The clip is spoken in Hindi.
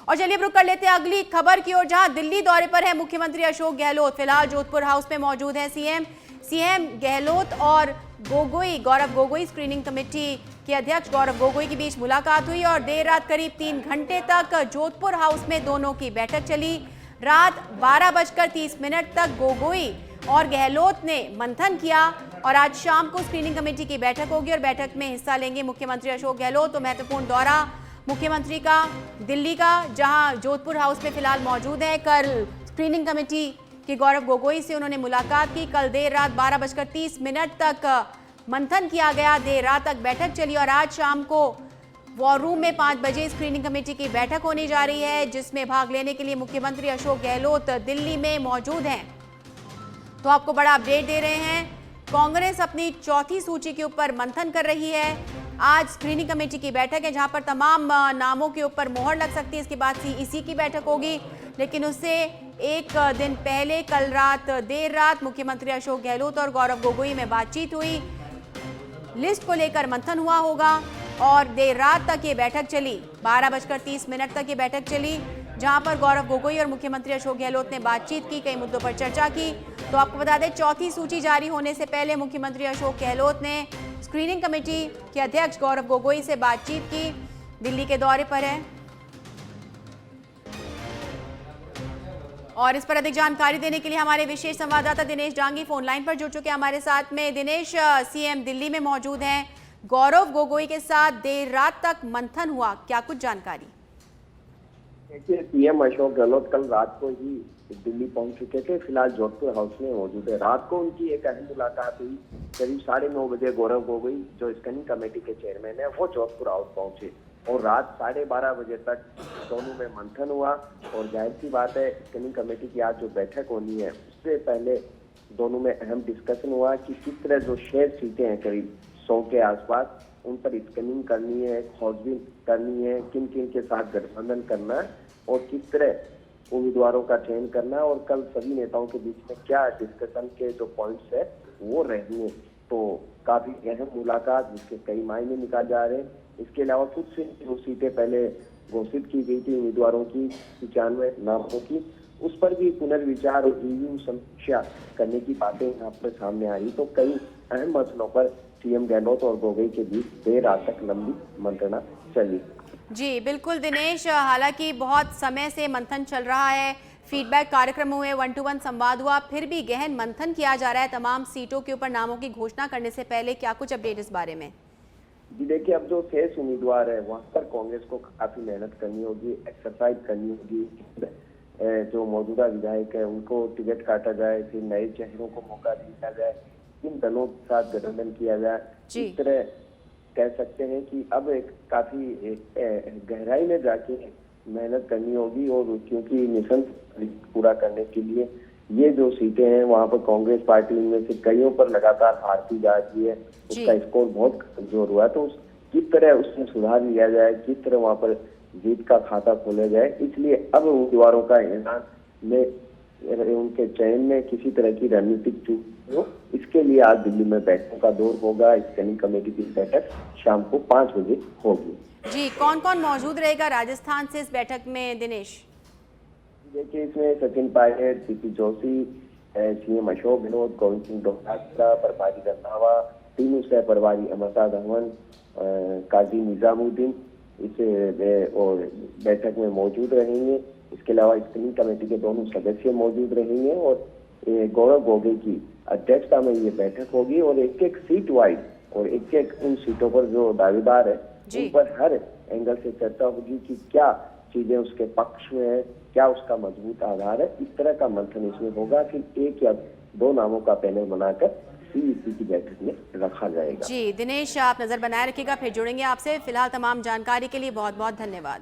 और चलिए रुक कर लेते हैं अगली खबर की ओर, जहां दिल्ली दौरे पर है मुख्यमंत्री अशोक गहलोत। फिलहाल जोधपुर हाउस में मौजूद है सीएम गहलोत और गौरव गोगोई स्क्रीनिंग कमेटी के अध्यक्ष गौरव गोगोई के बीच मुलाकात हुई और देर रात करीब 3 घंटे तक जोधपुर हाउस में दोनों की बैठक चली। रात 12:30 तक गोगोई और गहलोत ने मंथन किया और आज शाम को स्क्रीनिंग कमेटी की बैठक होगी और बैठक में हिस्सा लेंगे मुख्यमंत्री अशोक गहलोत। तो महत्वपूर्ण दौरा मुख्यमंत्री का दिल्ली का, जहां जोधपुर हाउस में फिलहाल मौजूद है। कल स्क्रीनिंग कमेटी के गौरव गोगोई से उन्होंने मुलाकात की। कल देर रात 12:30 तक मंथन किया गया, देर रात तक बैठक चली और आज शाम को वॉर रूम में 5 बजे स्क्रीनिंग कमेटी की बैठक होने जा रही है, जिसमें भाग लेने के लिए मुख्यमंत्री अशोक गहलोत दिल्ली में मौजूद हैं। तो आपको बड़ा अपडेट दे रहे हैं, कांग्रेस अपनी चौथी सूची के ऊपर मंथन कर रही है। आज स्क्रीनिंग कमेटी की बैठक है, जहां पर तमाम नामों के ऊपर मोहर लग सकती है। इसके बाद सीईसी की बैठक होगी, लेकिन उससे एक दिन पहले कल रात देर रात मुख्यमंत्री अशोक गहलोत और गौरव गोगोई में बातचीत हुई। लिस्ट को लेकर मंथन हुआ होगा और देर रात तक ये बैठक चली। 12:30 तक ये बैठक चली, जहां पर गौरव गोगोई और मुख्यमंत्री अशोक गहलोत ने बातचीत की, कई मुद्दों पर चर्चा की। तो आपको बता दें, चौथी सूची जारी होने से पहले मुख्यमंत्री अशोक गहलोत ने स्क्रीनिंग कमेटी के अध्यक्ष गौरव गोगोई से बातचीत की। दिल्ली के दौरे पर है और इस पर अधिक जानकारी देने के लिए हमारे विशेष संवाददाता दिनेश डांगी फोन लाइन पर जुड़ चुके हैं हमारे साथ में। दिनेश, सीएम दिल्ली में मौजूद हैं, गौरव गोगोई के साथ देर रात तक मंथन हुआ, क्या कुछ जानकारी? देखिए, सीएम अशोक गहलोत कल रात को ही दिल्ली पहुंच चुके थे। फिलहाल जोधपुर हाउस में मौजूद है। रात को उनकी एक अहम मुलाकात हुई। करीब 9:30 बजे गौरव गोगोई, जो स्क्रीनिंग कमेटी के चेयरमैन है, वो जोधपुर हाउस पहुंचे और रात 12:30 बजे तक दोनों में मंथन हुआ। और जाहिर सी बात है, स्क्रीनिंग कमेटी की आज जो बैठक होनी है, उससे पहले दोनों में अहम डिस्कशन हुआ कि किस तरह जो शेष सीटें हैं करीब 100 के आसपास, उन पर स्क्रीनिंग करनी है, खोजबीन करनी है, किन किन के साथ गठबंधन करना है और किस तरह उम्मीदवारों का चयन करना है। और कल सभी नेताओं के बीच में क्या डिस्कशन के जो पॉइंट्स है वो रहेंगे। तो काफी अहम मुलाकात, जिसके कई मायने निकाले जा रहे हैं। इसके अलावा कुछ से जो सीटें पहले घोषित की गई थी उम्मीदवारों की, 95 नामों की, उस पर भी पुनर्विचार और रिव्यू समीक्षा करने की बातें यहाँ पर सामने आ रही। तो कई अहम मसलों पर सीएम गहलोत और गोगोई के बीच देर रात तक लंबी मंत्रणा चली। जी बिल्कुल दिनेश, हालांकि बहुत समय से मंथन चल रहा है, फीडबैक कार्यक्रम हुए, 1-to-1 संवाद हुआ, फिर भी गहन मंथन किया जा रहा है तमाम सीटों के ऊपर नामों की घोषणा करने से पहले, क्या कुछ अपडेट इस बारे में? जी देखिए, अब जो शेष उम्मीदवार है वहाँ पर कांग्रेस को काफी मेहनत करनी होगी, एक्सरसाइज करनी होगी। जो मौजूदा विधायक है उनको टिकट काटा जाए, फिर नए चेहरों को मौका दिया जाए, किन दलों के साथ गठबंधन किया जाए। इस तरह कह सकते हैं कि अब एक काफी गहराई में जाके मेहनत करनी होगी। और क्योंकि मिशन पूरा करने के लिए ये जो सीटें हैं वहाँ पर कांग्रेस पार्टी में से कईयों पर लगातार हारती जा रही है, उसका स्कोर बहुत कमजोर हुआ है। तो किस तरह उसमें सुधार लिया जाए, किस तरह वहाँ पर जीत का खाता खोला जाए, इसलिए अब उम्मीदवारों का ऐलान में, उनके चयन में किसी तरह की रणनीतिक चूक हो, इसके लिए आज दिल्ली में बैठकों का दौर होगा। स्क्रीनिंग कमेटी की बैठक शाम को 5 बजे होगी। जी, कौन कौन मौजूद रहेगा राजस्थान से इस बैठक में दिनेश? देखिए, इसमें सचिन पायलट, सीपी जोशी, सीएम अशोक गहलोत, गोविंद सिंह डोटासरा, प्रभारी रंधावा, तीनों सह प्रभारी अमरता धवन, काजी निजामुद्दीन इस और बैठक में मौजूद रहेंगे। इसके अलावा स्क्रीनिंग कमेटी के दोनों सदस्य मौजूद रहेंगे और गौरव गोगोई की अध्यक्षता में ये बैठक होगी। और एक एक सीट वाइज और एक एक उन सीटों पर जो दावेदार है उन पर हर एंगल से चर्चा होगी कि क्या चीजें उसके पक्ष में है, क्या उसका मजबूत आधार है। इस तरह का मंथन इसमें होगा। फिर 1 या 2 नामों का पैनल बनाकर सीईसी की बैठक में रखा जाएगा। जी दिनेश, आप नजर बनाए रखिएगा, फिर जुड़ेंगे आपसे। फिलहाल तमाम जानकारी के लिए बहुत बहुत धन्यवाद।